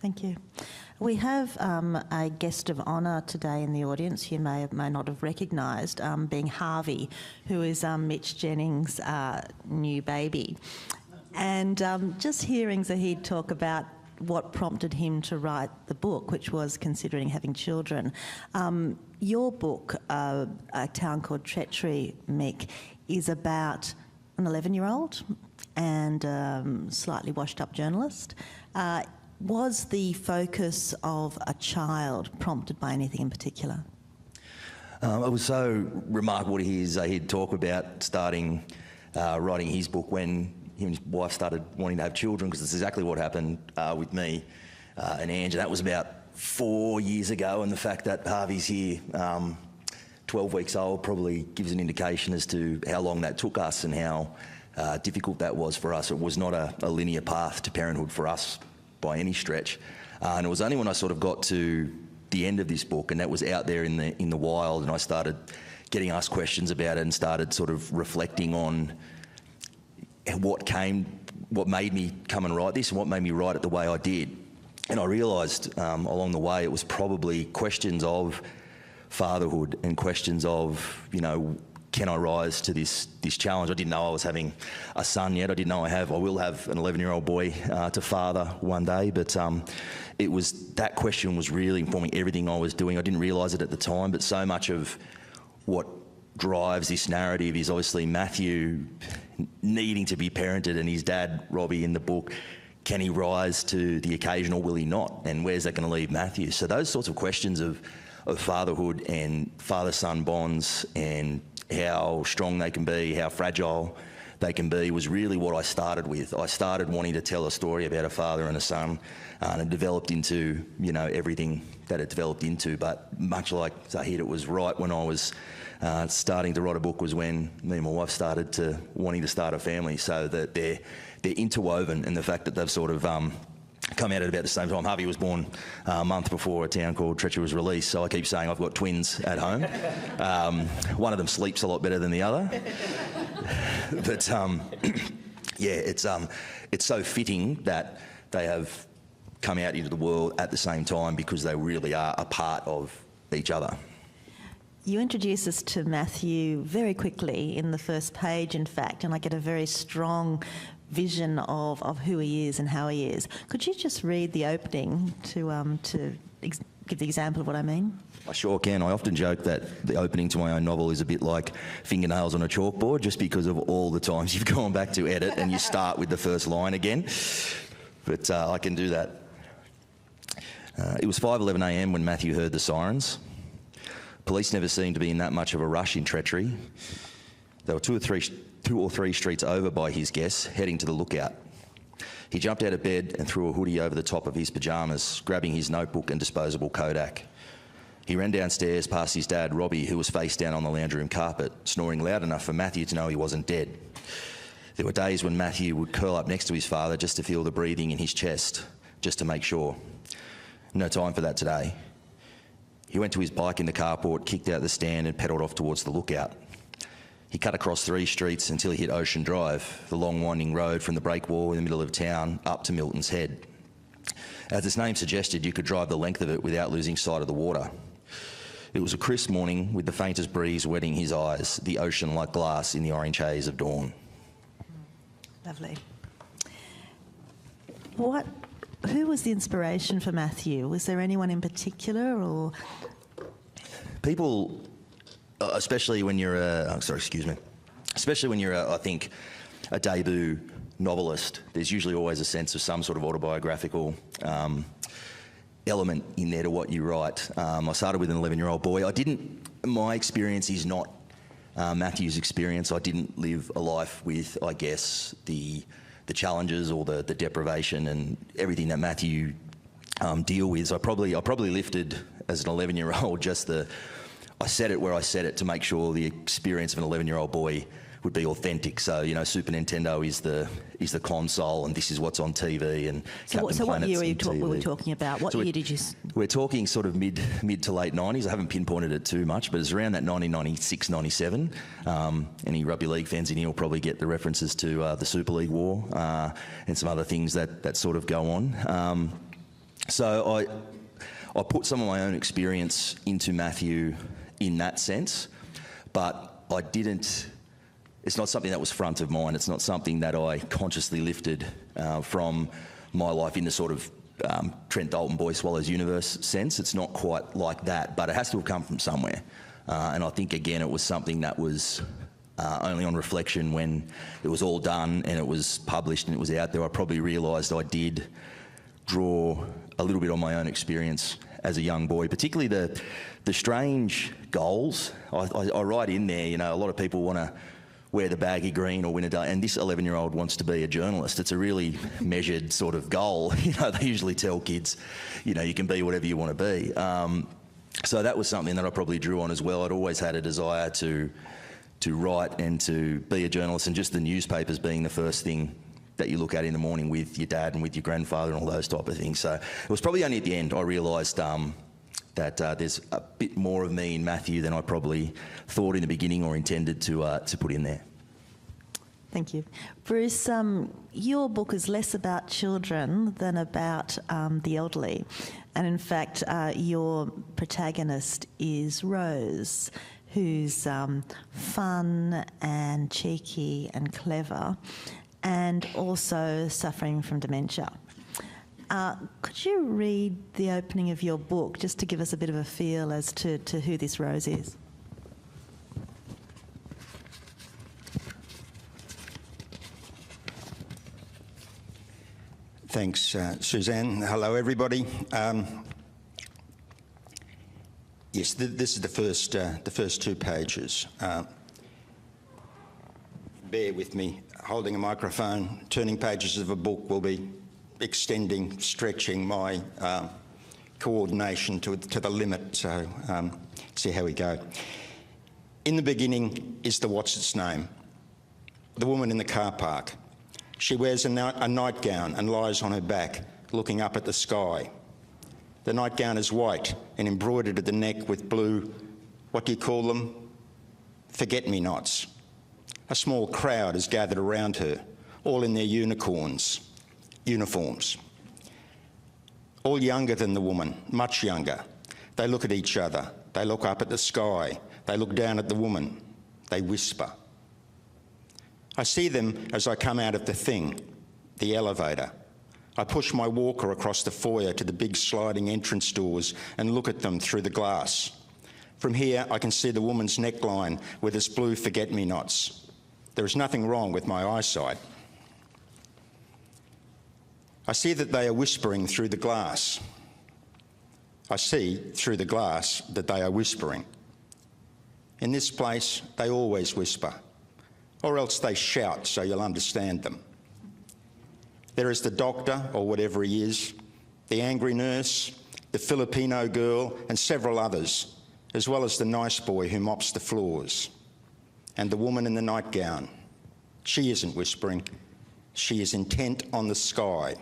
Thank you. We have a guest of honour today in the audience you may or may not have recognised, being Harvey, who is Mitch Jennings' new baby. And just hearing Zahid talk about what prompted him to write the book, which was considering having children. Your book, A Town Called Treachery, Mick, is about an 11-year-old and slightly washed-up journalist. Was the focus of a child prompted by anything in particular? It was so remarkable to hear Zahid talk about starting writing his book when him and his wife started wanting to have children, because it's exactly what happened with me and Ange. And that was about 4 years ago, and the fact that Harvey's here 12 weeks old probably gives an indication as to how long that took us and how difficult that was for us. It was not a linear path to parenthood for us by any stretch. And it was only when I sort of got to the end of this book, and that was out there in the wild, and I started getting asked questions about it and started sort of reflecting on what made me come and write this and what made me write it the way I did. And I realised along the way it was probably questions of fatherhood and questions of, you know, can I rise to this challenge? I didn't know I was having a son yet. I didn't know I will have an 11-year-old boy to father one day. But it was, that question was really informing everything I was doing. I didn't realise it at the time, but so much of what drives this narrative is obviously Matthew needing to be parented, and his dad, Robbie, in the book, can he rise to the occasion or will he not? And where's that going to leave Matthew? So those sorts of questions of fatherhood and father-son bonds and how strong they can be, how fragile they can be, was really what I started with. I started wanting to tell a story about a father and a son, and it developed into, you know, everything that it developed into. But much like Zahid, it was right when I was starting to write a book was when me and my wife started wanting to start a family, so that they're interwoven, and the fact that they've sort of come out at about the same time. Harvey was born a month before A Town Called Treachery was released, so I keep saying I've got twins at home. One of them sleeps a lot better than the other. But yeah, it's so fitting that they have come out into the world at the same time, because they really are a part of each other. You introduce us to Matthew very quickly in the first page, in fact, and I get a very strong vision of who he is and how he is. Could you just read the opening to give the example of what I mean? I sure can. I often joke that the opening to my own novel is a bit like fingernails on a chalkboard, just because of all the times you've gone back to edit and you start with the first line again. But I can do that. It was 5:11 a.m. when Matthew heard the sirens. Police never seemed to be in that much of a rush in Treachery. They were two or three streets over by his guess, heading to the lookout. He jumped out of bed and threw a hoodie over the top of his pyjamas, grabbing his notebook and disposable Kodak. He ran downstairs past his dad, Robbie, who was face down on the lounge room carpet, snoring loud enough for Matthew to know he wasn't dead. There were days when Matthew would curl up next to his father just to feel the breathing in his chest, just to make sure. No time for that today. He went to his bike in the carport, kicked out the stand and pedalled off towards the lookout. He cut across 3 streets until he hit Ocean Drive, the long winding road from the break wall in the middle of town up to Milton's Head. As its name suggested, you could drive the length of it without losing sight of the water. It was a crisp morning with the faintest breeze wetting his eyes, the ocean like glass in the orange haze of dawn. Lovely. Who was the inspiration for Matthew? Was there anyone in particular, or...? People, especially when you're I think, a debut novelist, there's usually always a sense of some sort of autobiographical element in there to what you write. I started with an 11-year-old boy. My experience is not Matthew's experience. I didn't live a life with, I guess, the challenges or the deprivation and everything that Matthew deal with. I probably lifted as an 11-year-old I said it where I said it to make sure the experience of an 11-year-old boy would be authentic. So, you know, Super Nintendo is the console, and this is what's on TV. And so what year were we talking about? What year did you? We're talking sort of mid to late 90s. I haven't pinpointed it too much, but it's around that 1996, 97. Any rugby league fans in here will probably get the references to the Super League War and some other things that sort of go on. So I put some of my own experience into Matthew in that sense, but I didn't. It's not something that was front of mind. It's not something that I consciously lifted from my life in the sort of Trent Dalton Boy Swallows universe sense. It's not quite like that, but it has to have come from somewhere. And I think, again, it was something that was only on reflection when it was all done and it was published and it was out there, I probably realised I did draw a little bit on my own experience as a young boy, particularly the strange goals. I write in there, you know, a lot of people want to wear the baggy green or win a day, and this 11-year-old wants to be a journalist. It's a really measured sort of goal. You know, they usually tell kids, you know, you can be whatever you want to be. So that was something that I probably drew on as well. I'd always had a desire to write and to be a journalist, and just the newspapers being the first thing that you look at in the morning with your dad and with your grandfather and all those type of things. So it was probably only at the end I realised that there's a bit more of me in Matthew than I probably thought in the beginning or intended to put in there. Thank you. Bruce, your book is less about children than about the elderly. And in fact, your protagonist is Rose, who's fun and cheeky and clever, and also suffering from dementia. Could you read the opening of your book just to give us a bit of a feel as to who this Rose is? Thanks, Suzanne. Hello, everybody. Yes, this is the first 2 pages. Bear with me. Holding a microphone, turning pages of a book will be extending, stretching my coordination to the limit. So see how we go. In the beginning is the what's-its-name, the woman in the car park. She wears a nightgown and lies on her back, looking up at the sky. The nightgown is white and embroidered at the neck with blue, what do you call them? Forget-me-nots. A small crowd is gathered around her, all in their uniforms. All younger than the woman, much younger. They look at each other. They look up at the sky. They look down at the woman. They whisper. I see them as I come out of the thing, the elevator. I push my walker across the foyer to the big sliding entrance doors and look at them through the glass. From here, I can see the woman's neckline with its blue forget-me-nots. There is nothing wrong with my eyesight. I see that they are whispering through the glass. I see through the glass that they are whispering. In this place, they always whisper, or else they shout so you'll understand them. There is the doctor, or whatever he is, the angry nurse, the Filipino girl, and several others, as well as the nice boy who mops the floors. And the woman in the nightgown. She isn't whispering. She is intent on the sky.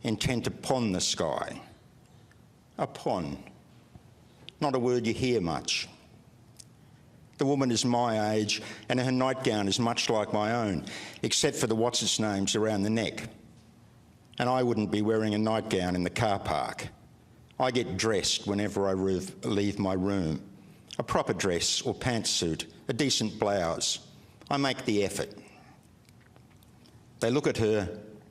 Intent upon the sky. Upon. Not a word you hear much. The woman is my age, and her nightgown is much like my own, except for the what's-its-names around the neck. And I wouldn't be wearing a nightgown in the car park. I get dressed whenever I leave my room. A proper dress or pantsuit, a decent blouse. I make the effort. They look at her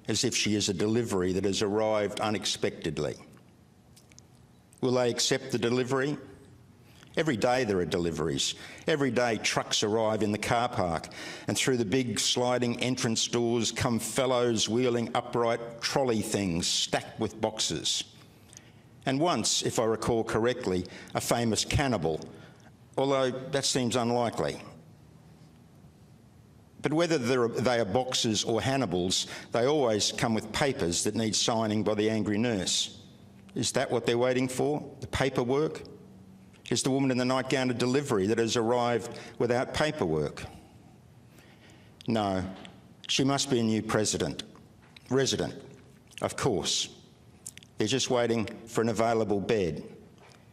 as if she is a delivery that has arrived unexpectedly. Will they accept the delivery? Every day there are deliveries. Every day trucks arrive in the car park, and through the big sliding entrance doors come fellows wheeling upright trolley things stacked with boxes. And once, if I recall correctly, a famous cannibal, although that seems unlikely. But whether they are boxes or Hannibals, they always come with papers that need signing by the angry nurse. Is that what they're waiting for? The paperwork? Is the woman in the nightgown a delivery that has arrived without paperwork? No, she must be a new resident, of course. They're just waiting for an available bed.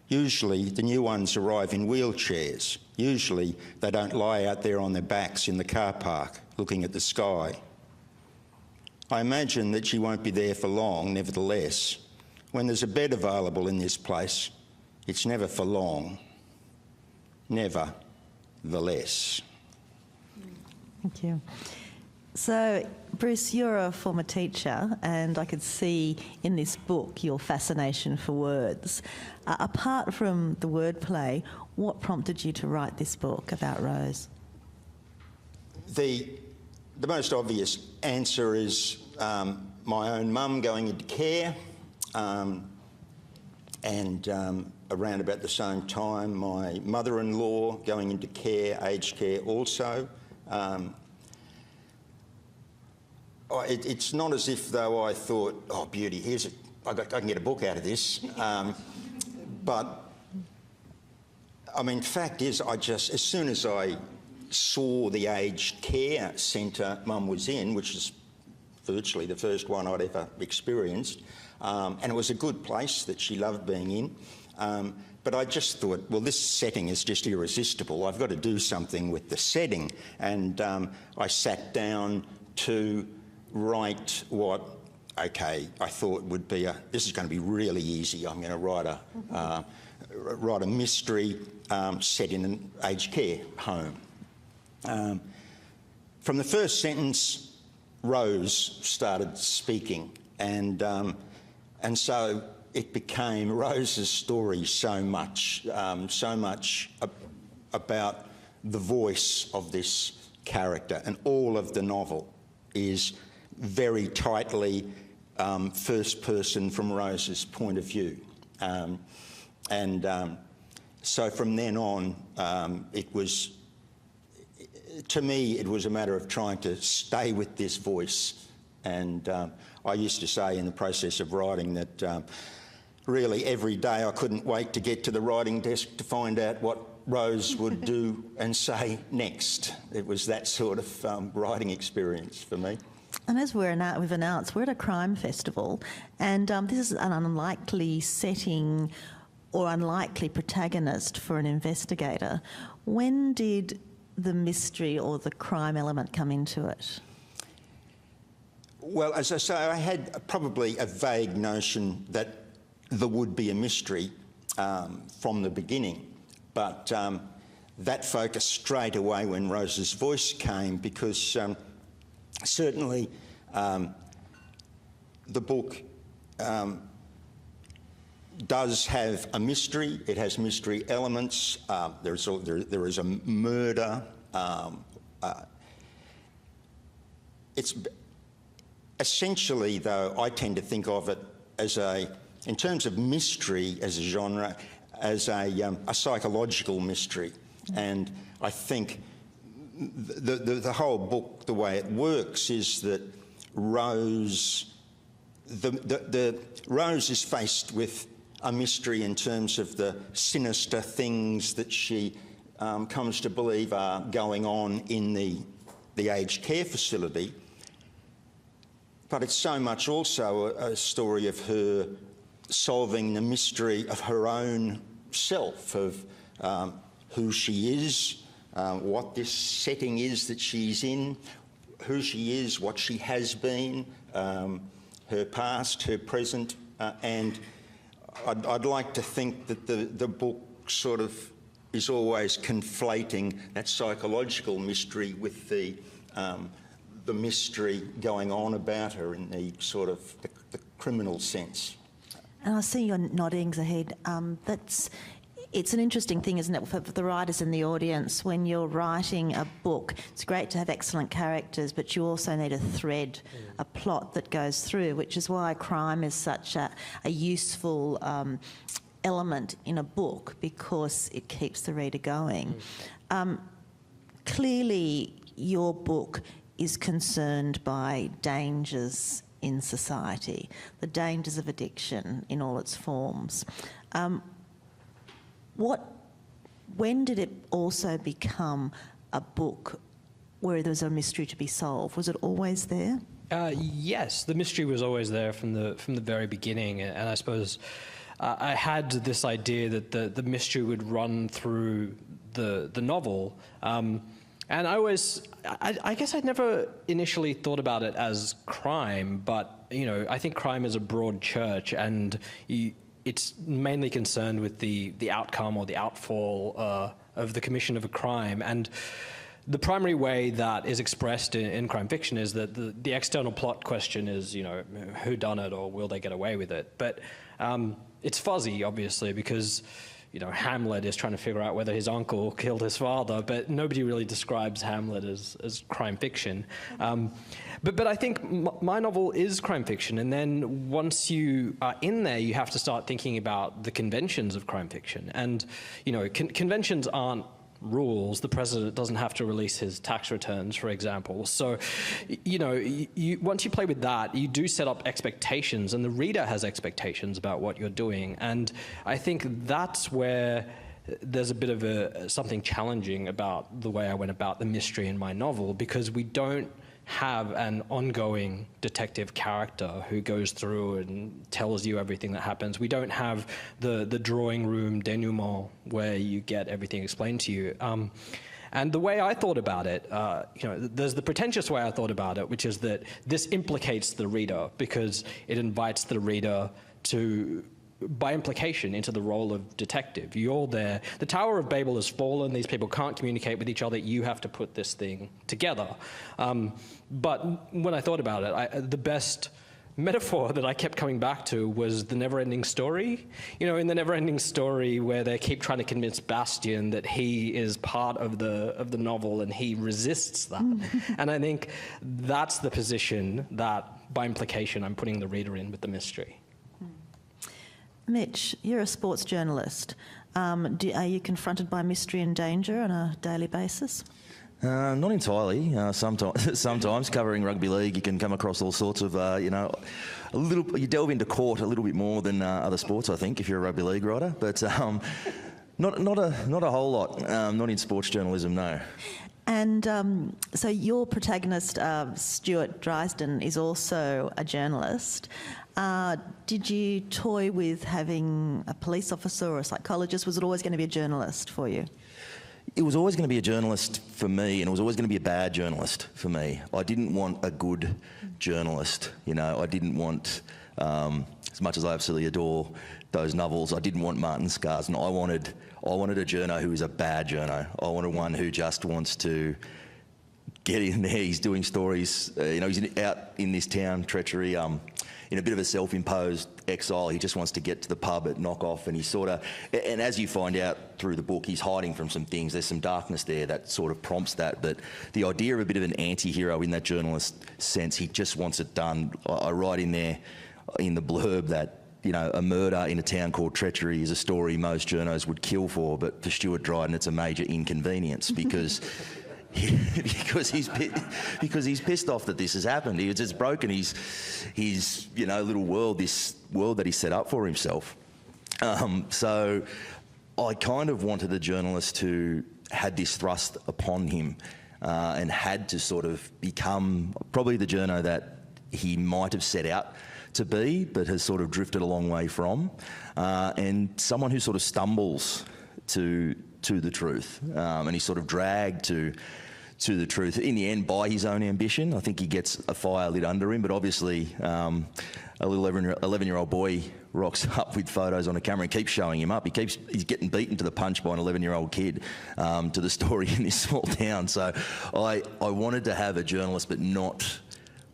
Usually the new ones arrive in wheelchairs. Usually they don't lie out there on their backs in the car park looking at the sky. I imagine that she won't be there for long, nevertheless. when there's a bed available in this place, it's never for long, never the less. Thank you. So, Bruce, you're a former teacher, and I could see in this book your fascination for words. Apart from the wordplay, what prompted you to write this book about Rose? The most obvious answer is my own mum going into care, and around about the same time, my mother-in-law going into care, aged care also. It's not as if though I thought, oh, beauty, I can get a book out of this. But, I mean, fact is, as soon as I saw the aged care centre Mum was in, which is virtually the first one I'd ever experienced, and it was a good place that she loved being in, but I just thought, well, this setting is just irresistible. I've got to do something with the setting. And I sat down to write what, okay, I thought would be this is going to be really easy. I'm going to write a mystery set in an aged care home. From the first sentence, Rose started speaking, and so it became Rose's story so much about the voice of this character, and all of the novel is very tightly first person from Rose's point of view. So from then on, to me, it was a matter of trying to stay with this voice. And I used to say in the process of writing that really every day I couldn't wait to get to the writing desk to find out what Rose would do and say next. It was that sort of writing experience for me. And as we've announced, we're at a crime festival, and this is an unlikely setting or unlikely protagonist for an investigator. When did the mystery or the crime element come into it? Well, as I say, I had probably a vague notion that there would be a mystery from the beginning, but that focused straight away when Rose's voice came, because certainly the book does have a mystery. It has mystery elements. There is a murder. It's essentially, though, I tend to think of it as in terms of mystery as a genre, as a psychological mystery. And I think the whole book, the way it works, is that Rose is faced with a mystery in terms of the sinister things that she comes to believe are going on in the aged care facility. But it's so much also a story of her solving the mystery of her own self, of who she is, what this setting is that she's in, who she is, what she has been, her past, her present, and I'd like to think that the book sort of is always conflating that psychological mystery with the mystery going on about her in the sort of the criminal sense. And I see you're nodding, Zahid. It's an interesting thing, isn't it, for the writers in the audience? When you're writing a book, it's great to have excellent characters, but you also need a thread, a plot that goes through, which is why crime is such a useful element in a book, because it keeps the reader going. Clearly, your book is concerned by dangers in society, the dangers of addiction in all its forms. When did it also become a book where there was a mystery to be solved? Was it always there? Yes, the mystery was always there from the very beginning, and I suppose I had this idea that the mystery would run through the novel, and I always I guess I'd never initially thought about it as crime, but, you know, I think crime is a broad church, and it's mainly concerned with the outcome or the outfall of the commission of a crime. And the primary way that is expressed in crime fiction is that the external plot question is, you know, who done it or will they get away with it? But it's fuzzy, obviously, because, you know, Hamlet is trying to figure out whether his uncle killed his father, but nobody really describes Hamlet as crime fiction. But I think my novel is crime fiction, and then once you are in there, you have to start thinking about the conventions of crime fiction. And, you know, conventions aren't rules. The president doesn't have to release his tax returns, for example. So, you know, once you play with that, you do set up expectations, and the reader has expectations about what you're doing. And I think that's where there's a bit of something challenging about the way I went about the mystery in my novel, because we don't have an ongoing detective character who goes through and tells you everything that happens. We don't have the drawing room denouement where you get everything explained to you. And the way I thought about it, you know, there's the pretentious way I thought about it, which is that this implicates the reader because it invites the reader to, by implication, into the role of detective. You're there. The Tower of Babel has fallen. These people can't communicate with each other. You have to put this thing together. But when I thought about it, the best metaphor that I kept coming back to was the never-ending story. You know, in the never-ending story where they keep trying to convince Bastian that he is part of the novel and he resists that. And I think that's the position that, by implication, I'm putting the reader in with the mystery. Mitch, you're a sports journalist. Are you confronted by mystery and danger on a daily basis? Not entirely. Sometimes covering rugby league, you can come across all sorts of, you know, you delve into court a little bit more than other sports, I think, if you're a rugby league writer. But not a whole lot. Not in sports journalism, no. And so your protagonist, Stuart Drisden, is also a journalist. Did you toy with having a police officer or a psychologist? Was it always going to be a journalist for you? It was always going to be a journalist for me, and it was always going to be a bad journalist for me. I didn't want a good journalist, you know. I didn't want, as much as I absolutely adore those novels, I didn't want Martin Scarsden. I wanted a journo who is a bad journo. I wanted one who just wants to get in there. He's doing stories, you know, he's out in this town, Treachery, in a bit of a self-imposed exile. He just wants to get to the pub at knock-off, and he's sort of, and as you find out through the book, he's hiding from some things. There's some darkness there that sort of prompts that, but the idea of a bit of an anti-hero in that journalist sense, he just wants it done. I write in there, in the blurb, that, you know, a murder in a town called Treachery is a story most journos would kill for, but for Stuart Dryden, it's a major inconvenience because because he's pissed off that this has happened. He's just broken his you know, little world, this world that he set up for himself. So I kind of wanted a journalist who had this thrust upon him and had to sort of become probably the journo that he might have set out to be, but has sort of drifted a long way from, and someone who sort of stumbles to the truth, and he's sort of dragged to the truth in the end by his own ambition. I think he gets a fire lit under him, but obviously a little 11-year-old boy rocks up with photos on a camera and keeps showing him up. He's getting beaten to the punch by an 11-year-old kid to the story in this small town. So I wanted to have a journalist, but not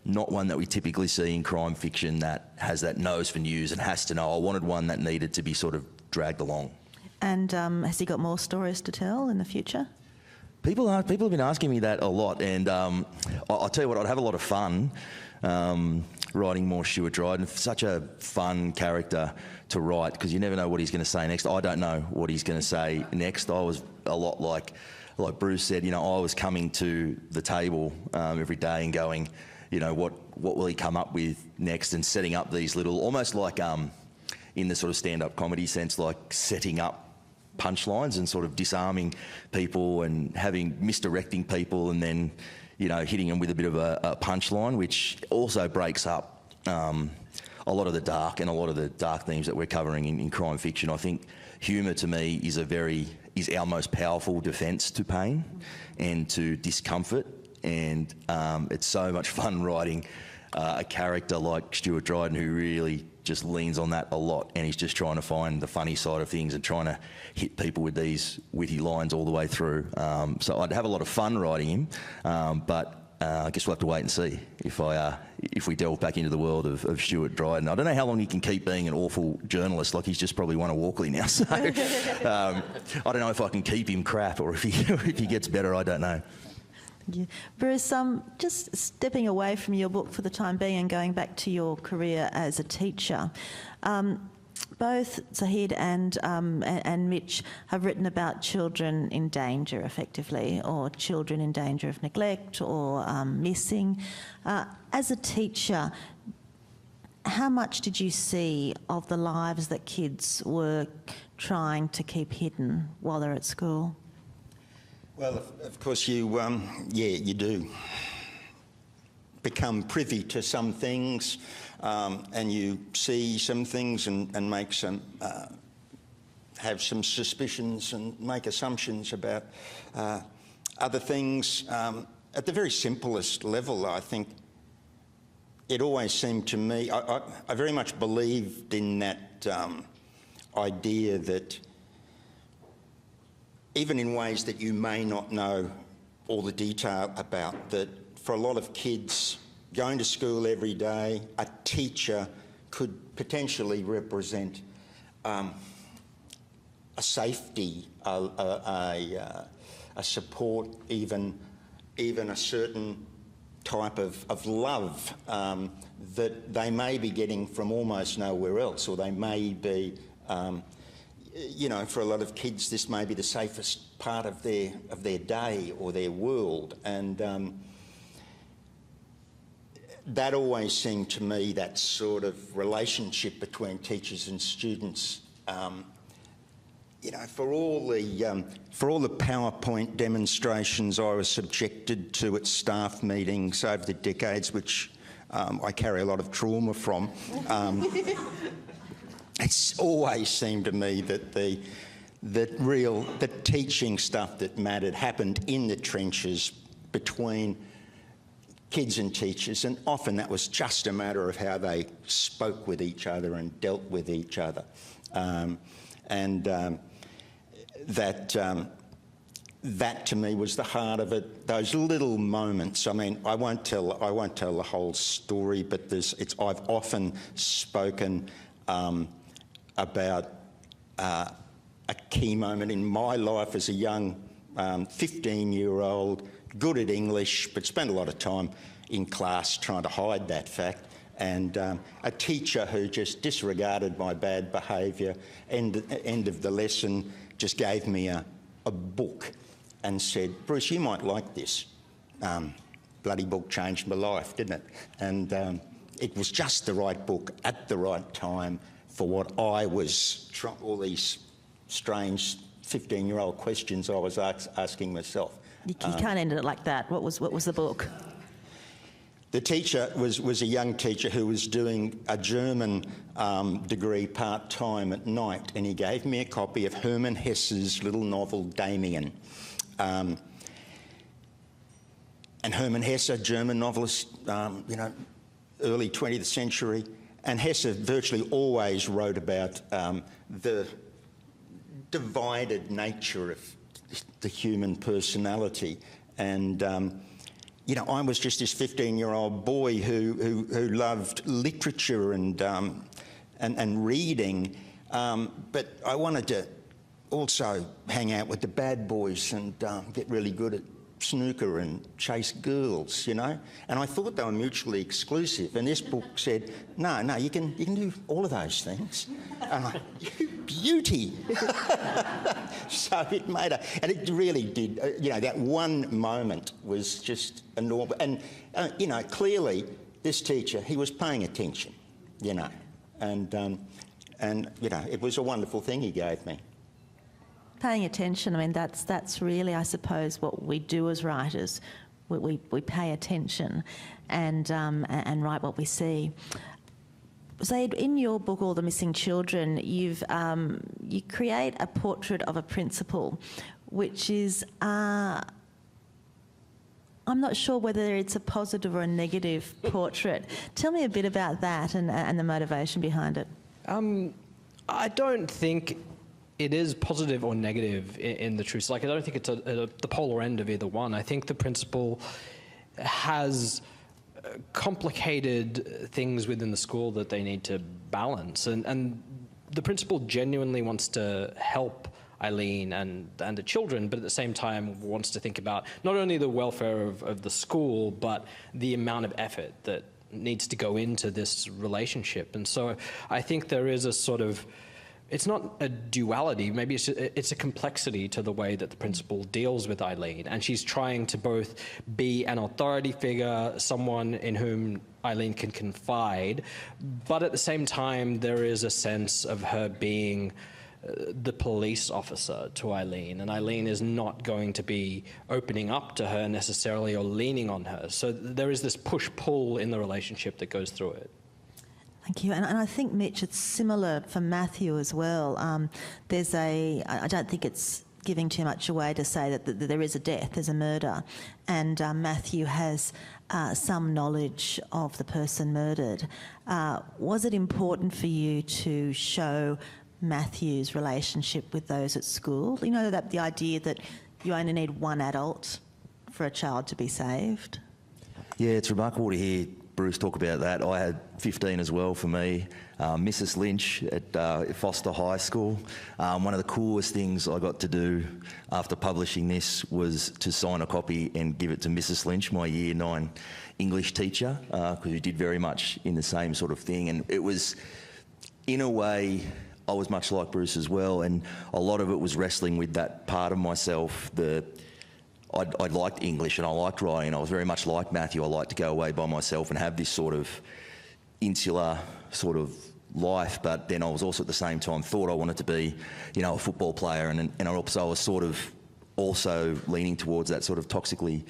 one that we typically see in crime fiction that has that nose for news and has to know. I wanted one that needed to be sort of dragged along. And has he got more stories to tell in the future? People have been asking me that a lot, and I'll tell you what, I'd have a lot of fun writing more Stuart Dryden. Such a fun character to write because you never know what he's going to say next. I don't know what he's going to say next. I was a lot like Bruce said, you know, I was coming to the table every day and going, you know, what will he come up with next, and setting up these little, almost like in the sort of stand-up comedy sense, like setting up punchlines and sort of disarming people and misdirecting people and then, you know, hitting them with a bit of a punchline, which also breaks up a lot of the dark themes that we're covering in crime fiction. I think humour to me is our most powerful defence to pain and to discomfort and it's so much fun writing a character like Stuart Dryden who really just leans on that a lot, and he's just trying to find the funny side of things and trying to hit people with these witty lines all the way through. So I'd have a lot of fun writing him, but I guess we'll have to wait and see if we delve back into the world of Stuart Dryden. I don't know how long he can keep being an awful journalist. Like, he's just probably won a Walkley now. So I don't know if I can keep him crap, or if he gets better. I don't know. Yeah. Bruce, just stepping away from your book for the time being and going back to your career as a teacher, both Zahid and Mitch have written about children in danger, effectively, or children in danger of neglect or missing. As a teacher, how much did you see of the lives that kids were trying to keep hidden while they're at school? Well, of course, you do become privy to some things, and you see some things and make some, have some suspicions and make assumptions about other things. At the very simplest level, I think it always seemed to me, I very much believed in that idea that even in ways that you may not know all the detail about, that for a lot of kids, going to school every day, a teacher could potentially represent a safety, a support, even a certain type of love that they may be getting from almost nowhere else, or they may be you know, for a lot of kids, this may be the safest part of their day or their world, and that always seemed to me, that sort of relationship between teachers and students. You know, for all the PowerPoint demonstrations I was subjected to at staff meetings over the decades, which I carry a lot of trauma from. It's always seemed to me that the teaching stuff that mattered happened in the trenches between kids and teachers, and often that was just a matter of how they spoke with each other and dealt with each other, that to me was the heart of it. Those little moments. I mean, I won't tell the whole story, but I've often spoken about a key moment in my life as a young 15-year-old, good at English, but spent a lot of time in class trying to hide that fact, and a teacher who just disregarded my bad behaviour. End of the lesson, just gave me a book and said, "Bruce, you might like this." Bloody book changed my life, didn't it? And it was just the right book at the right time for what I was trying, all these strange 15-year-old questions I was asking myself. You can't end it like that. What was the book? The teacher was a young teacher who was doing a German degree part-time at night, and he gave me a copy of Hermann Hesse's little novel Damien. And Hermann Hesse, a German novelist, you know, early 20th century, and Hesse virtually always wrote about the divided nature of the human personality. And you know, I was just this 15-year-old boy who loved literature and reading, but I wanted to also hang out with the bad boys and get really good at snooker and chase girls, you know. And I thought they were mutually exclusive. And this book said, no, you can do all of those things. And I'm like, you beauty. So it made and it really did. You know, that one moment was just enormous. And you know, clearly this teacher, he was paying attention, you know, and you know, it was a wonderful thing he gave me. Paying attention, I mean, that's really, I suppose, what we do as writers. We pay attention and write what we see. Zahid, in your book, All the Missing Children, you create a portrait of a principal, which is, I I'm not sure whether it's a positive or a negative portrait. Tell me a bit about that and the motivation behind it. I don't think it is positive or negative in the truth. Like, I don't think it's the polar end of either one. I think the principal has complicated things within the school that they need to balance, and the principal genuinely wants to help Eileen and the children, but at the same time wants to think about not only the welfare of the school, but the amount of effort that needs to go into this relationship. And so I think there is a sort of, it's not a duality, maybe it's a complexity to the way that the principal deals with Eileen. And she's trying to both be an authority figure, someone in whom Eileen can confide, but at the same time there is a sense of her being the police officer to Eileen, and Eileen is not going to be opening up to her necessarily or leaning on her. So there is this push-pull in the relationship that goes through it. Thank you. And I think, Mitch, it's similar for Matthew as well. I don't think it's giving too much away to say that there is a death, there's a murder, and Matthew has some knowledge of the person murdered. Was it important for you to show Matthew's relationship with those at school? You know, that the idea that you only need one adult for a child to be saved? Yeah, it's remarkable to hear Bruce talk about that. I had 15 as well for me. Mrs. Lynch at Foster High School. One of the coolest things I got to do after publishing this was to sign a copy and give it to Mrs. Lynch, my Year 9 English teacher, because we did very much in the same sort of thing. And it was, in a way, I was much like Bruce as well, and a lot of it was wrestling with that part of myself. I liked English and I liked writing. I was very much like Matthew. I liked to go away by myself and have this sort of insular sort of life, but then I was also at the same time thought I wanted to be, you know, a football player, and I was sort of also leaning towards that sort of toxically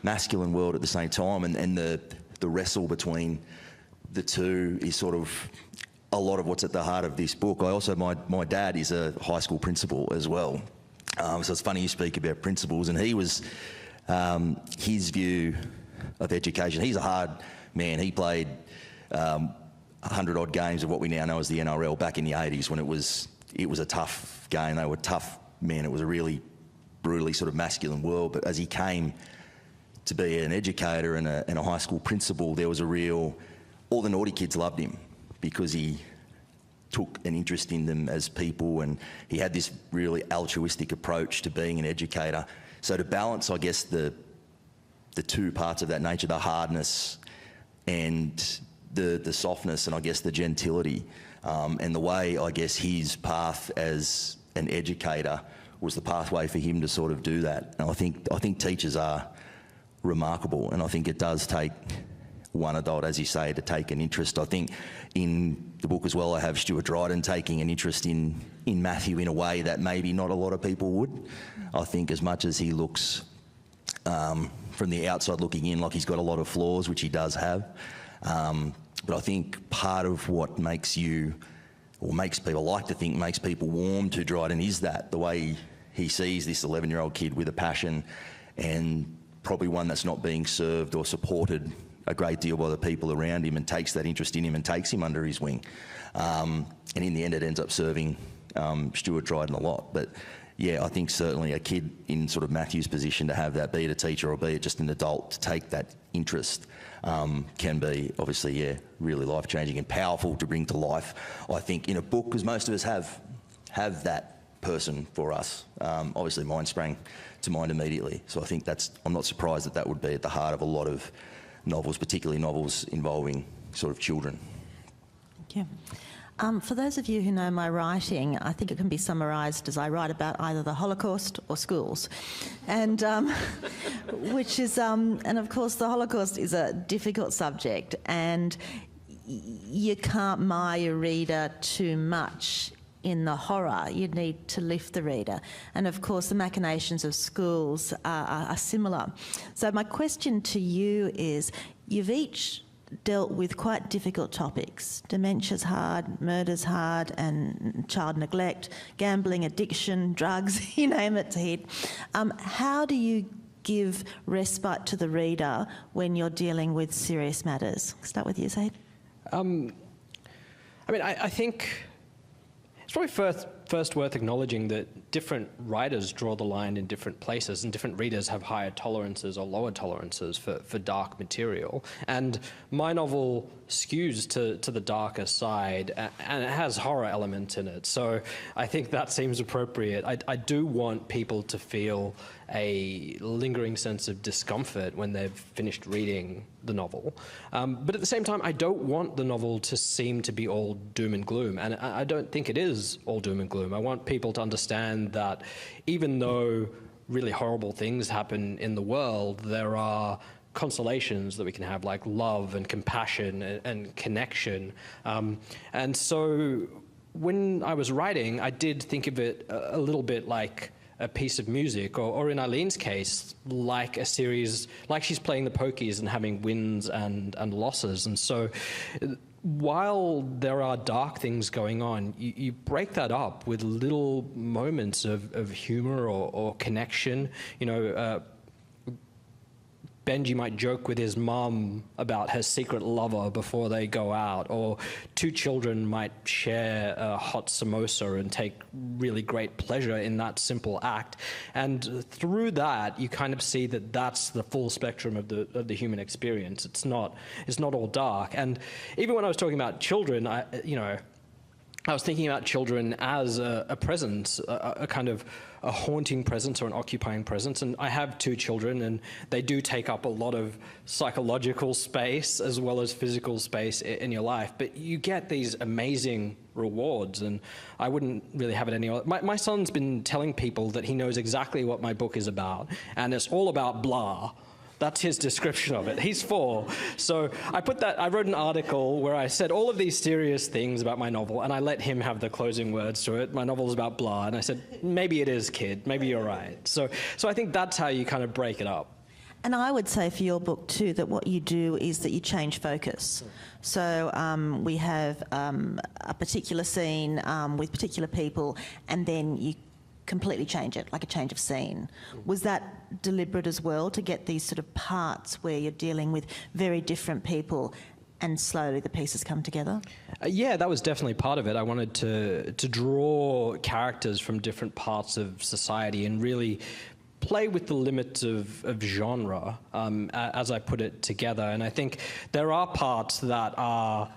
masculine world at the same time, and the wrestle between the two is sort of a lot of what's at the heart of this book. My dad is a high school principal as well. So it's funny you speak about principals, and he was, his view of education, he's a hard man. He played 100-odd games of what we now know as the NRL back in the 80s when it was a tough game. They were tough men. It was a really brutally sort of masculine world. But as he came to be an educator and a high school principal, there was all the naughty kids loved him because he took an interest in them as people, and he had this really altruistic approach to being an educator. So to balance, I guess, the two parts of that nature, the hardness and the softness, and I guess the gentility, and the way, I guess, his path as an educator was the pathway for him to sort of do that. And I think teachers are remarkable, and I think it does take one adult, as you say, to take an interest. I think in the book as well, I have Stuart Dryden taking an interest in Matthew in a way that maybe not a lot of people would. I think as much as he looks from the outside looking in like he's got a lot of flaws, which he does have, but I think part of what makes you, or makes people like to think, makes people warm to Dryden is that, the way he sees this 11-year-old kid with a passion, and probably one that's not being served or supported a great deal by the people around him, and takes that interest in him and takes him under his wing. And in the end, it ends up serving Stuart Dryden a lot. But yeah, I think certainly a kid in sort of Matthew's position to have that, be it a teacher or be it just an adult, to take that interest can be obviously, yeah, really life-changing and powerful to bring to life, I think, in a book, because most of us have that person for us. Obviously mine sprang to mind immediately. So I think I'm not surprised that would be at the heart of a lot of novels, particularly novels involving sort of children. Thank you. For those of you who know my writing, I think it can be summarised as I write about either the Holocaust or schools, and which is, and of course the Holocaust is a difficult subject, and you can't mar your reader too much in the horror. You need to lift the reader, and of course the machinations of schools are similar. So my question to you is, you've each dealt with quite difficult topics. Dementia's hard, murder's hard, and child neglect, gambling, addiction, drugs, you name it to hit. How do you give respite to the reader when you're dealing with serious matters? Start with you, Zahid. I think it's probably first worth acknowledging that different writers draw the line in different places, and different readers have higher tolerances or lower tolerances for dark material. And my novel skews to the darker side, and it has horror elements in it. So I think that seems appropriate. I do want people to feel a lingering sense of discomfort when they've finished reading the novel. But at the same time, I don't want the novel to seem to be all doom and gloom, and I don't think it is all doom and gloom. I want people to understand that even though really horrible things happen in the world, there are consolations that we can have, like love and compassion and connection. And so when I was writing, I did think of it a little bit like a piece of music, or in Eileen's case, like a series, like she's playing the pokies and having wins and losses. And so while there are dark things going on, you break that up with little moments of humor or connection. You know, Benji might joke with his mum about her secret lover before they go out, or two children might share a hot samosa and take really great pleasure in that simple act. And through that, you kind of see that that's the full spectrum of the human experience. It's not all dark. And even when I was talking about children, I was thinking about children as a presence, a kind of a haunting presence or an occupying presence. And I have two children, and they do take up a lot of psychological space as well as physical space in your life. But you get these amazing rewards, and I wouldn't really have it any other. My son's been telling people that he knows exactly what my book is about, and it's all about blah. That's his description of it. He's 4. So I wrote an article where I said all of these serious things about my novel, and I let him have the closing words to it. My novel's about blah, and I said, maybe it is, kid. Maybe you're right. So I think that's how you kind of break it up. And I would say for your book too that what you do is that you change focus. So we have a particular scene with particular people, and then you completely change it, like a change of scene. Was that deliberate as well, to get these sort of parts where you're dealing with very different people and slowly the pieces come together? Yeah, that was definitely part of it. I wanted to draw characters from different parts of society and really play with the limits of genre as I put it together. And I think there are parts that are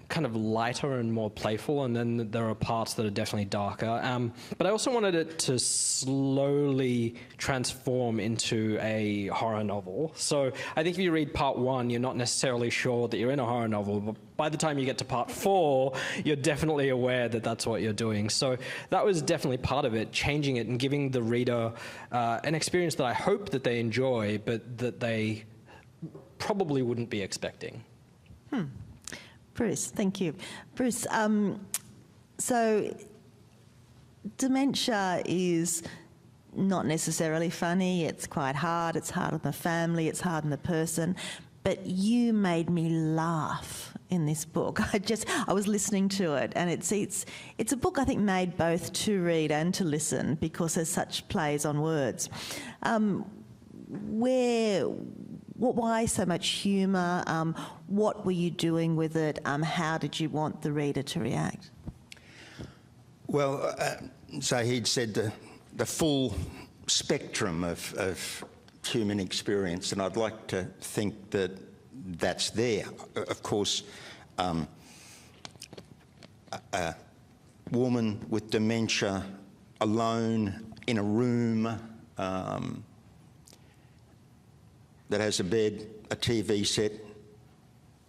kind of lighter and more playful, and then there are parts that are definitely darker. But I also wanted it to slowly transform into a horror novel. So I think if you read part 1, you're not necessarily sure that you're in a horror novel, but by the time you get to part 4, you're definitely aware that that's what you're doing. So that was definitely part of it, changing it and giving the reader an experience that I hope that they enjoy, but that they probably wouldn't be expecting. Bruce, thank you. Bruce, so dementia is not necessarily funny. It's quite hard. It's hard on the family. It's hard on the person. But you made me laugh in this book. I was listening to it, and it's a book I think made both to read and to listen because there's such plays on words. Why so much humour? What were you doing with it? How did you want the reader to react? Well, Zahid said the full spectrum of human experience, and I'd like to think that that's there. Of course, a woman with dementia alone in a room that has a bed, a TV set,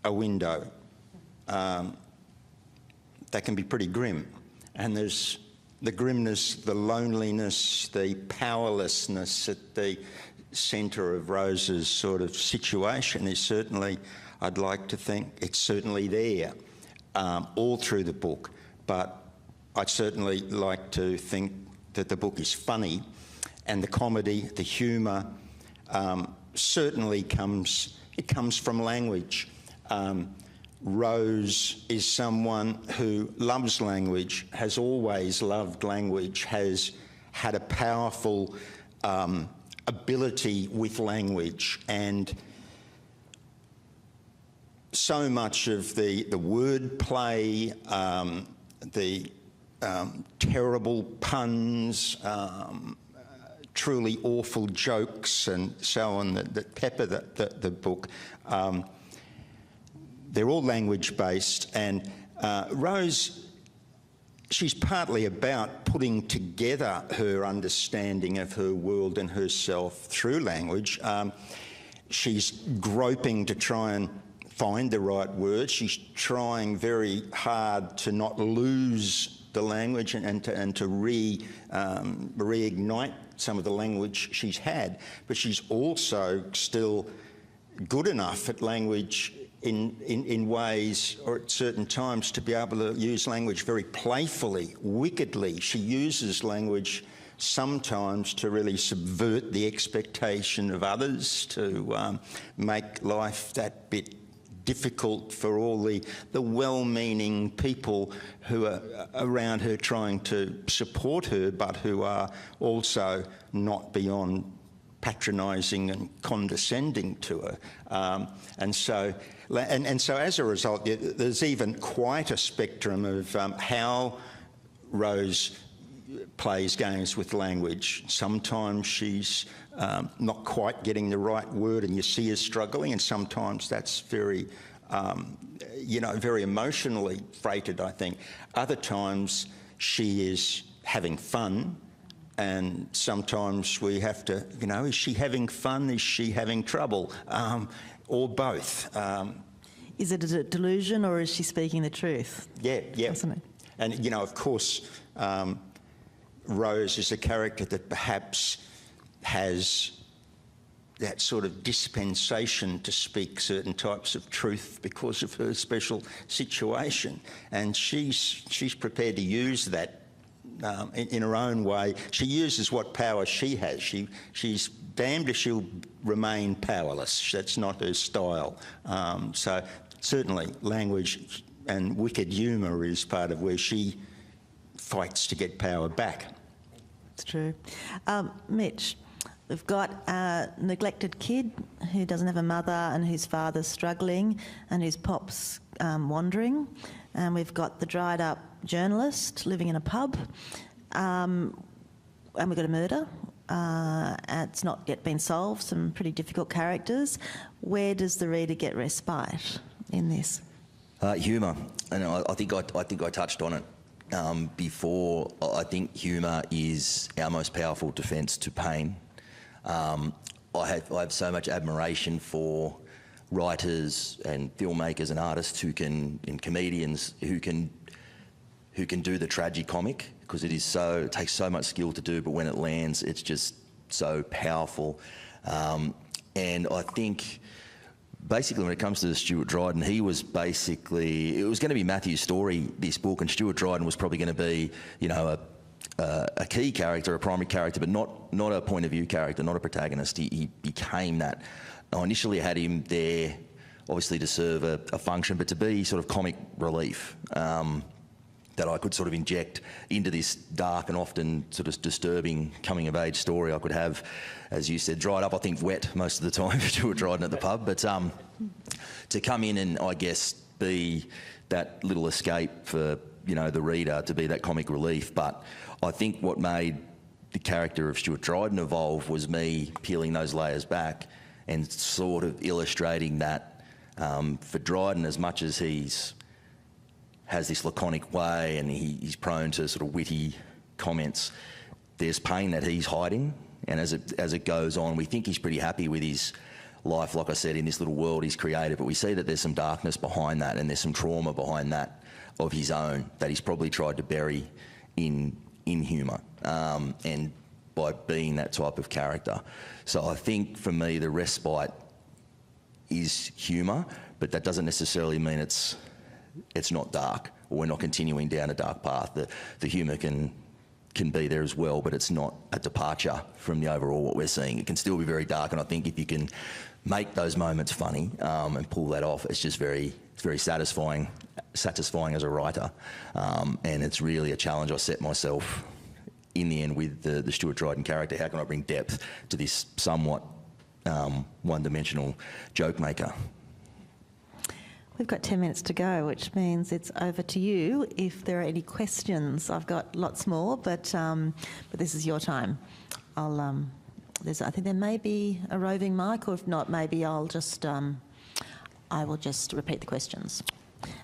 a window. That can be pretty grim. And there's the grimness, the loneliness, the powerlessness at the centre of Rose's sort of situation is certainly, I'd like to think, it's certainly there all through the book. But I'd certainly like to think that the book is funny, and the comedy, the humour, certainly comes from language. Rose is someone who loves language, has always loved language, has had a powerful ability with language, and so much of the wordplay, the terrible puns, truly awful jokes and so on that pepper the book, they're all language-based, and Rose, she's partly about putting together her understanding of her world and herself through language. She's groping to try and find the right words. She's trying very hard to not lose the language and to reignite some of the language she's had. But she's also still good enough at language in ways or at certain times to be able to use language very playfully, wickedly. She uses language sometimes to really subvert the expectation of others, to make life that bit difficult for all the well-meaning people who are around her trying to support her, but who are also not beyond patronising and condescending to her. And so as a result, there's even quite a spectrum of how Rose plays games with language. Sometimes she's not quite getting the right word and you see her struggling, and sometimes that's very, very emotionally freighted, I think. Other times she is having fun, and sometimes we have to, is she having fun? Is she having trouble? Or both. Is it a delusion, or is she speaking the truth? Yeah. Isn't it? And, of course, Rose is a character that perhaps has that sort of dispensation to speak certain types of truth because of her special situation. And she's prepared to use that in her own way. She uses what power she has. She's damned if she'll remain powerless. That's not her style. So certainly language and wicked humour is part of where she fights to get power back. It's true. Mitch, we've got a neglected kid who doesn't have a mother and whose father's struggling and whose pop's wandering. And we've got the dried up journalist living in a pub. And we've got a murder. It's not yet been solved, some pretty difficult characters. Where does the reader get respite in this? Humour, and I think I touched on it before. I think humour is our most powerful defence to pain. I have so much admiration for writers and filmmakers and artists and comedians who can do the tragicomic, because it takes so much skill to do, but when it lands, it's just so powerful. And I think basically when it comes to Stuart Dryden, it was going to be Matthew's story, this book, and Stuart Dryden was probably going to be, a key character, a primary character, but not a point of view character, not a protagonist. He became that. I initially had him there, obviously to serve a function, but to be sort of comic relief that I could sort of inject into this dark and often sort of disturbing coming-of-age story I could have, as you said, dried up, I think wet most of the time, Stuart Dryden at the pub, but to come in and, I guess, be that little escape for, the reader, to be that comic relief. But I think what made the character of Stuart Dryden evolve was me peeling those layers back and sort of illustrating that for Dryden, as much as has this laconic way and he's prone to sort of witty comments, there's pain that he's hiding, and as it goes on, we think he's pretty happy with his life, like I said, in this little world he's created, but we see that there's some darkness behind that, and there's some trauma behind that of his own that he's probably tried to bury in humour, and by being that type of character. So I think for me the respite is humour, but that doesn't necessarily mean it's not dark, or we're not continuing down a dark path. The humour can be there as well, but it's not a departure from the overall what we're seeing. It can still be very dark, and I think if you can make those moments funny and pull that off, it's very satisfying as a writer, and it's really a challenge I set myself in the end, with the Stuart Dryden character, how can I bring depth to this somewhat one-dimensional joke maker? We've got 10 minutes to go, which means it's over to you if there are any questions. I've got lots more, but this is your time. I think there may be a roving mic, or if not, maybe I will just repeat the questions.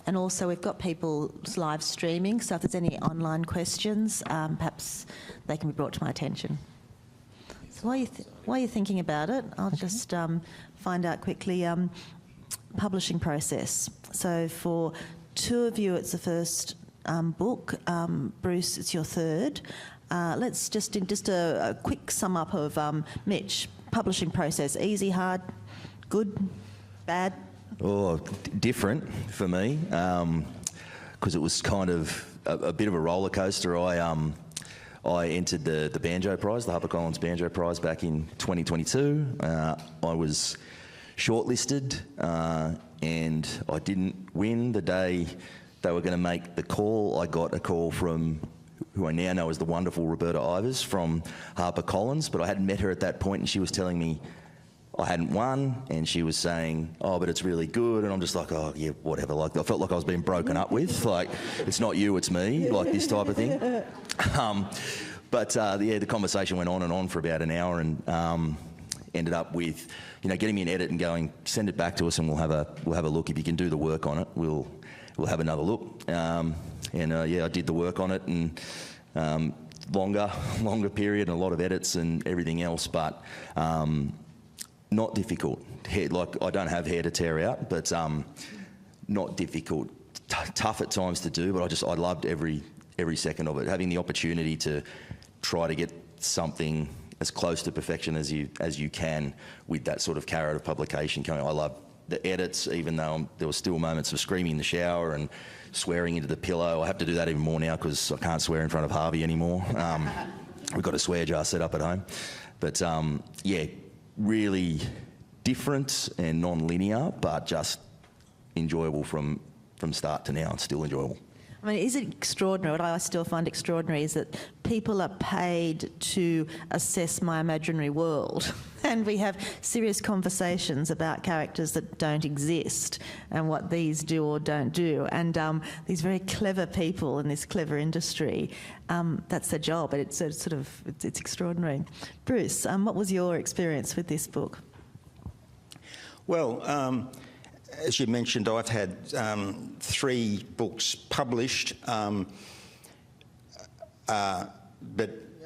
And also, we've got people live streaming, so if there's any online questions, perhaps they can be brought to my attention. So while you're thinking about it, I'll just find out quickly. Publishing process. So for two of you, it's the first book. Bruce, it's your third. Let's just do a quick sum up of Mitch. Publishing process: easy, hard, good, bad. Oh, different for me, because it was kind of a bit of a roller coaster. I entered the Banjo Prize, the HarperCollins Banjo Prize, back in 2022. I was shortlisted, and I didn't win. The day they were going to make the call, I got a call from who I now know as the wonderful Roberta Ivers from HarperCollins, but I hadn't met her at that point, and she was telling me I hadn't won, and she was saying, "Oh, but it's really good," and I'm just like, "Oh, yeah, whatever." Like, I felt like I was being broken up with, like, it's not you, it's me, like this type of thing. The conversation went on and on for about an hour, and ended up with, getting me an edit and going, "Send it back to us, and we'll have a look. If you can do the work on it, we'll have another look." I did the work on it, and longer period, and a lot of edits and everything else, but not difficult. I don't have hair to tear out, but not difficult. Tough at times to do, but I loved every second of it. Having the opportunity to try to get something as close to perfection as you can with that sort of carrot of publication coming. I love the edits, even though there were still moments of screaming in the shower and swearing into the pillow. I have to do that even more now because I can't swear in front of Harvey anymore. We've got a swear jar set up at home. But really different and non-linear, but just enjoyable from start to now. It's still enjoyable. I mean, is it extraordinary? What I still find extraordinary is that people are paid to assess my imaginary world, and we have serious conversations about characters that don't exist and what these do or don't do. And these very clever people in this clever industry, that's their job, and it's extraordinary. Bruce, what was your experience with this book? Well, as you mentioned, I've had 3 books published, but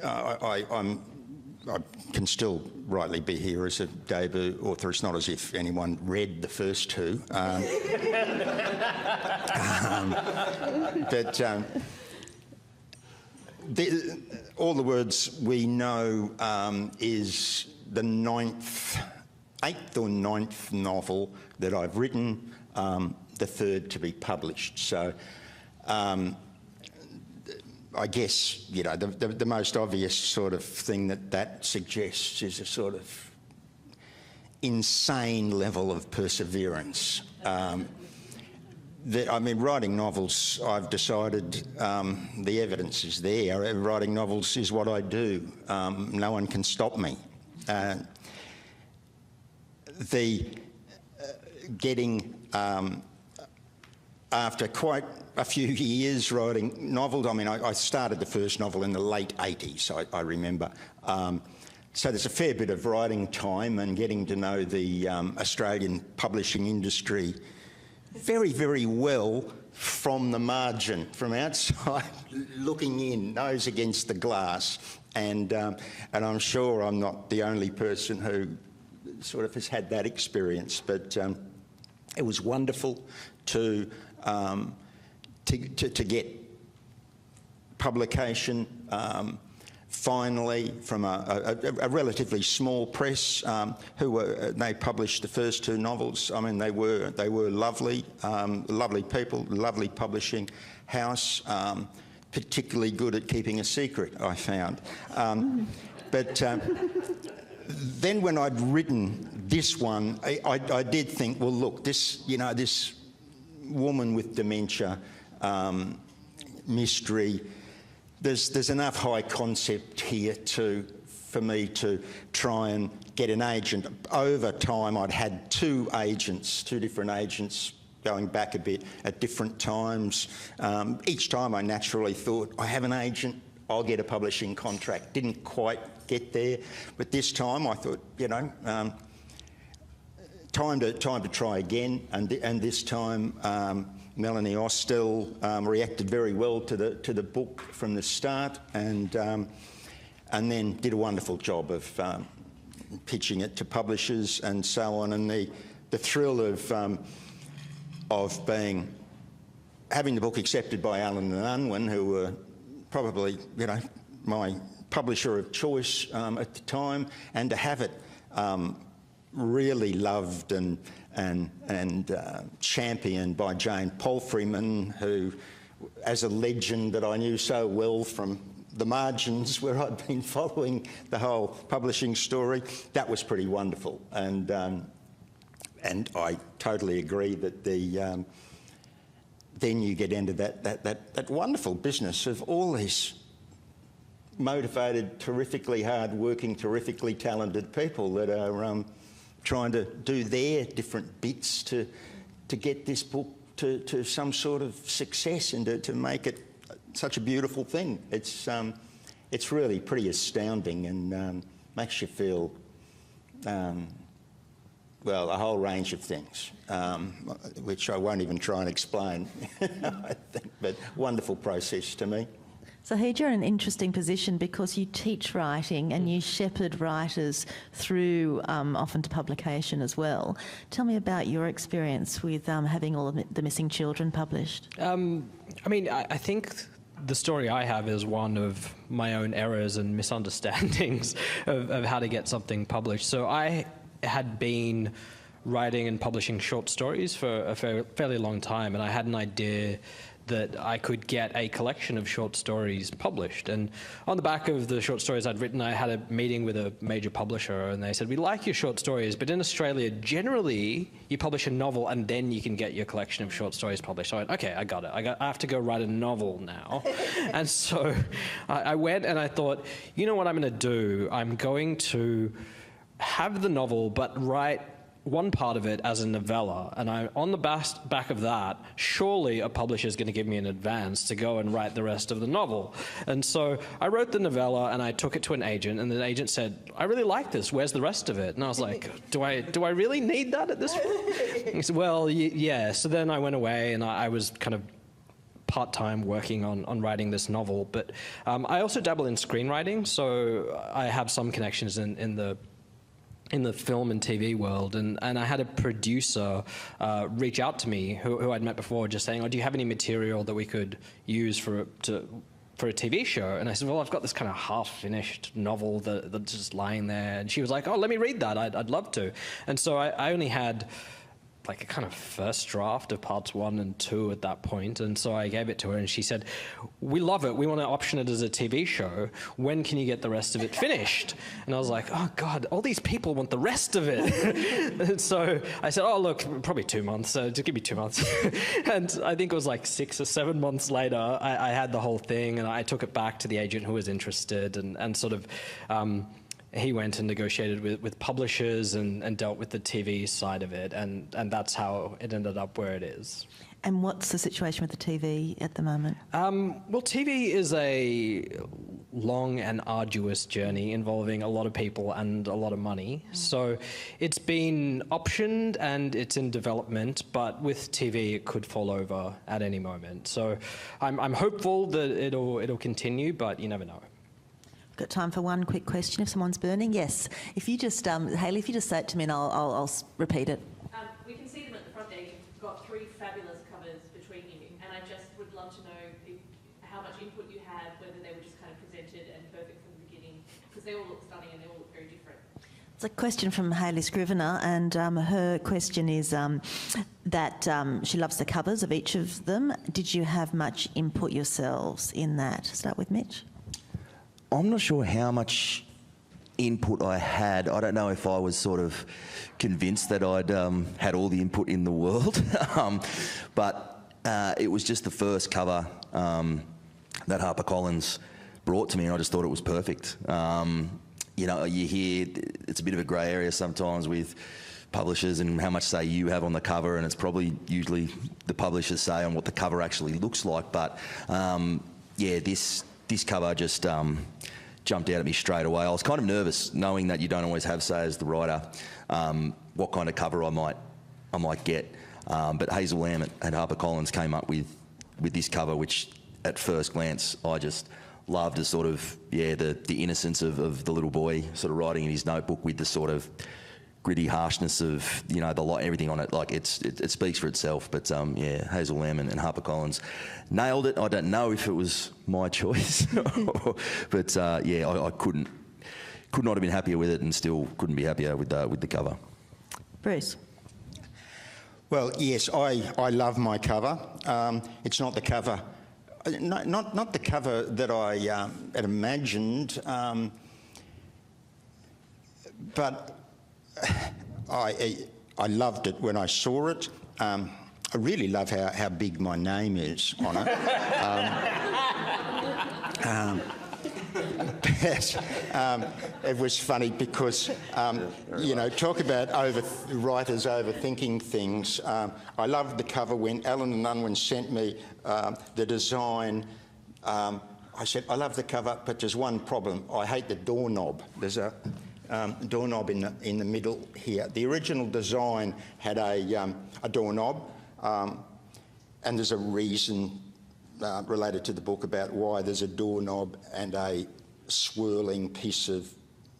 I can still rightly be here as a debut author. It's not as if anyone read the first 2. All the Words We Know is the 8th or 9th novel that I've written, the 3rd to be published. So I guess, the most obvious sort of thing that suggests is a sort of insane level of perseverance. Writing novels, I've decided the evidence is there. Writing novels is what I do. No one can stop me. After quite a few years writing novels, I started the first novel in the late 80s, I remember. So there's a fair bit of writing time and getting to know the Australian publishing industry very, very well from the margin, from outside, looking in, nose against the glass. And I'm sure I'm not the only person who sort of has had that experience, but it was wonderful to get publication finally from a relatively small press they published the first 2 novels. They were lovely, lovely people, lovely publishing house, particularly good at keeping a secret, I found. Then when I'd written this one, I did think, well, look, this woman with dementia, mystery, there's enough high concept here for me to try and get an agent. Over time, I'd had two different agents going back a bit at different times. Each time I naturally thought, I have an agent, I'll get a publishing contract. Didn't quite get there, but this time I thought, time to try again. And this time, Melanie Austell reacted very well to the book from the start, and then did a wonderful job of pitching it to publishers and so on. And the thrill of having the book accepted by Allen and Unwin, who were probably my publisher of choice at the time, and to have it really loved and championed by Jane Palfreyman, who, as a legend that I knew so well from the margins where I'd been following the whole publishing story, that was pretty wonderful. And I totally agree that then you get into that wonderful business of all these motivated, terrifically hard-working, terrifically talented people that are trying to do their different bits to get this book to some sort of success and to make it such a beautiful thing. It's really pretty astounding and makes you feel, well, a whole range of things, which I won't even try and explain, I think, but wonderful process to me. Zahid, you're in an interesting position because you teach writing and you shepherd writers through often to publication as well. Tell me about your experience with having all of the Missing Children published. I think the story I have is one of my own errors and misunderstandings of how to get something published. So I had been writing and publishing short stories for a fairly long time, and I had an idea that I could get a collection of short stories published. And on the back of the short stories I'd written, I had a meeting with a major publisher, and they said, we like your short stories, but in Australia, generally, you publish a novel and then you can get your collection of short stories published. So I went, okay, I got it. I have to go write a novel now. And so I went and I thought, you know what I'm going to do? I'm going to have the novel, but write one part of it as a novella, and on the back of that, surely a publisher is going to give me an advance to go and write the rest of the novel. And so I wrote the novella and I took it to an agent, and the agent said, I really like this, where's the rest of it? And I was like, do I really need that at this point? He said, well, yeah. So then I went away and I was kind of part-time working on writing this novel, but I also dabble in screenwriting, so I have some connections in the film and TV world, and I had a producer reach out to me who I'd met before, just saying, do you have any material that we could use for a TV show? And I said, well, I've got this kind of half-finished novel that's just lying there. And she was like, let me read that, I'd love to. And so I only had like a kind of first draft of parts 1 and 2 at that point, and so I gave it to her, and she said, we love it, we want to option it as a TV show, when can you get the rest of it finished? And I was like, oh God, all these people want the rest of it. And so I said, oh look, probably 2 months, so just give me 2 months. And I think it was like 6 or 7 months later, I had the whole thing, and I took it back to the agent who was interested, and sort of he went and negotiated with publishers and dealt with the TV side of it, and that's how it ended up where it is. And what's the situation with the TV at the moment? Well, TV is a long and arduous journey involving a lot of people and a lot of money. So it's been optioned and it's in development, but with TV it could fall over at any moment. So I'm hopeful that it'll continue, but you never know. Got time for one quick question if someone's burning? Yes. If you just, Hayley, if you just say it to me and I'll repeat it. We can see them at the front there. You've got 3 fabulous covers between you, and I just would love to know how much input you had, whether they were just kind of presented and perfect from the beginning, because they all look stunning and they all look very different. It's a question from Hayley Scrivener, and her question is that she loves the covers of each of them. Did you have much input yourselves in that? Start with Mitch. I'm not sure how much input I had. I don't know if I was sort of convinced that I'd had all the input in the world, but it was just the first cover that HarperCollins brought to me, and I just thought it was perfect. You know, you hear it's a bit of a grey area sometimes with publishers and how much say you have on the cover, and it's probably usually the publishers say on what the cover actually looks like. But yeah, this cover just jumped out at me straight away. I was kind of nervous, knowing that you don't always have say as the writer what kind of cover I might get. But Hazel Lamb at HarperCollins came up with this cover, which at first glance I just loved, as sort of, yeah, the innocence of the little boy sort of writing in his notebook with the sort of gritty harshness of, you know, the light, everything on it. Like it speaks for itself. But yeah, Hazel Lamb and HarperCollins nailed it. I don't know if it was my choice, but yeah, I could not have been happier with it, and still couldn't be happier with the cover. Bruce. Well, yes, I love my cover. It's not the cover, not the cover that I had imagined, but I loved it when I saw it. I really love how big my name is on it. It was funny because, you know, talk about writers overthinking things. I loved the cover when Allen and Unwin sent me the design. I said, I love the cover, but there's one problem. I hate the doorknob. There's a doorknob in the middle here. The original design had a doorknob, and there's a reason related to the book about why there's a doorknob and a swirling piece of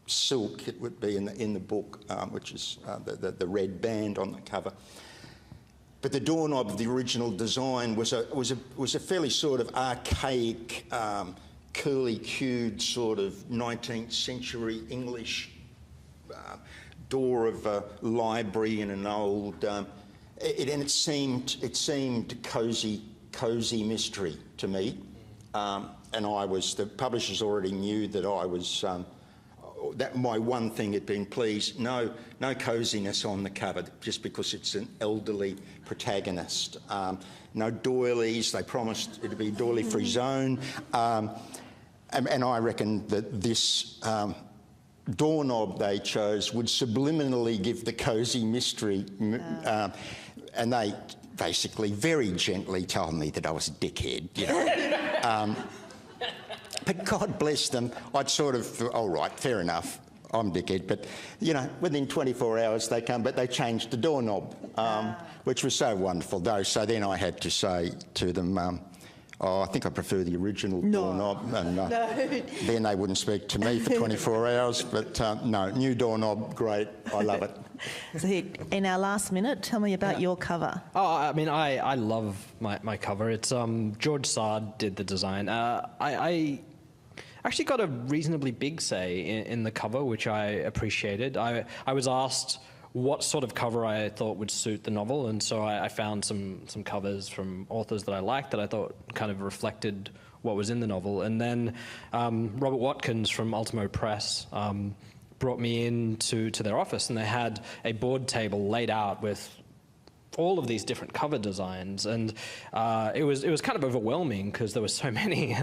silk, it would be in the book, which is the red band on the cover. But the doorknob of the original design was a fairly sort of archaic, curly-cued sort of 19th century English door of a library in an old, and it seemed cozy mystery to me, and the publishers already knew that I was, that my one thing had been, please, no coziness on the cover, just because it's an elderly protagonist. No doilies, they promised it to be doily-free zone, and I reckon that this doorknob they chose would subliminally give the cosy mystery, and they basically very gently told me that I was a dickhead, you know. But God bless them, I'd sort of thought, all right, fair enough, I'm a dickhead. But, you know, within 24 hours they come, but they changed the doorknob, which was so wonderful, though. So then I had to say to them, I think I prefer the original doorknob. And then they wouldn't speak to me for 24 hours. But no, new doorknob, great, I love it. So in our last minute, tell me about your cover. Oh, I mean, I love my cover. It's George Sard did the design. I actually got a reasonably big say in the cover, which I appreciated. I was asked what sort of cover I thought would suit the novel, and so I found some covers from authors that I liked that I thought kind of reflected what was in the novel. And then Robert Watkins from Ultimo Press brought me into their office, and they had a board table laid out with all of these different cover designs, and it was kind of overwhelming because there were so many.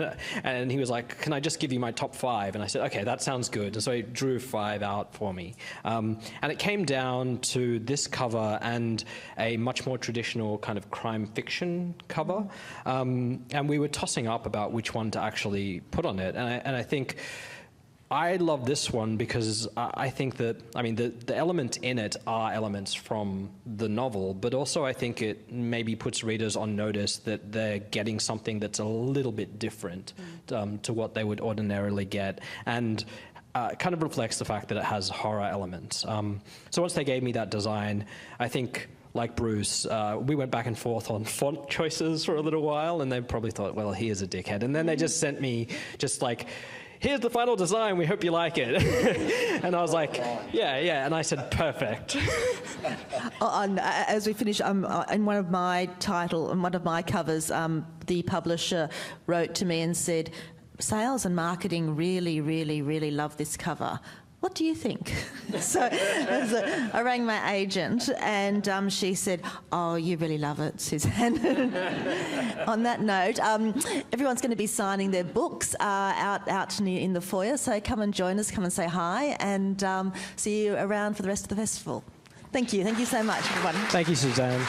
And he was like, "Can I just give you my top 5?" And I said, "Okay, that sounds good." And so he drew 5 out for me, and it came down to this cover and a much more traditional kind of crime fiction cover, and we were tossing up about which one to actually put on it, and I think I love this one because I think that, I mean, the elements in it are elements from the novel, but also I think it maybe puts readers on notice that they're getting something that's a little bit different to what they would ordinarily get, and kind of reflects the fact that it has horror elements. So once they gave me that design, I think, like Bruce, we went back and forth on font choices for a little while, and they probably thought, well, he is a dickhead. And then they just sent me just like, here's the final design, we hope you like it. And I was like, yeah, and I said, perfect. As we finish, in one of my covers, the publisher wrote to me and said, sales and marketing really, really, really love this cover. what do you think? So I rang my agent and she said, oh, you really love it, Suzanne. On that note, everyone's going to be signing their books out in the foyer, so come and join us, come and say hi, and see you around for the rest of the festival. Thank you so much, everyone. Thank you, Suzanne.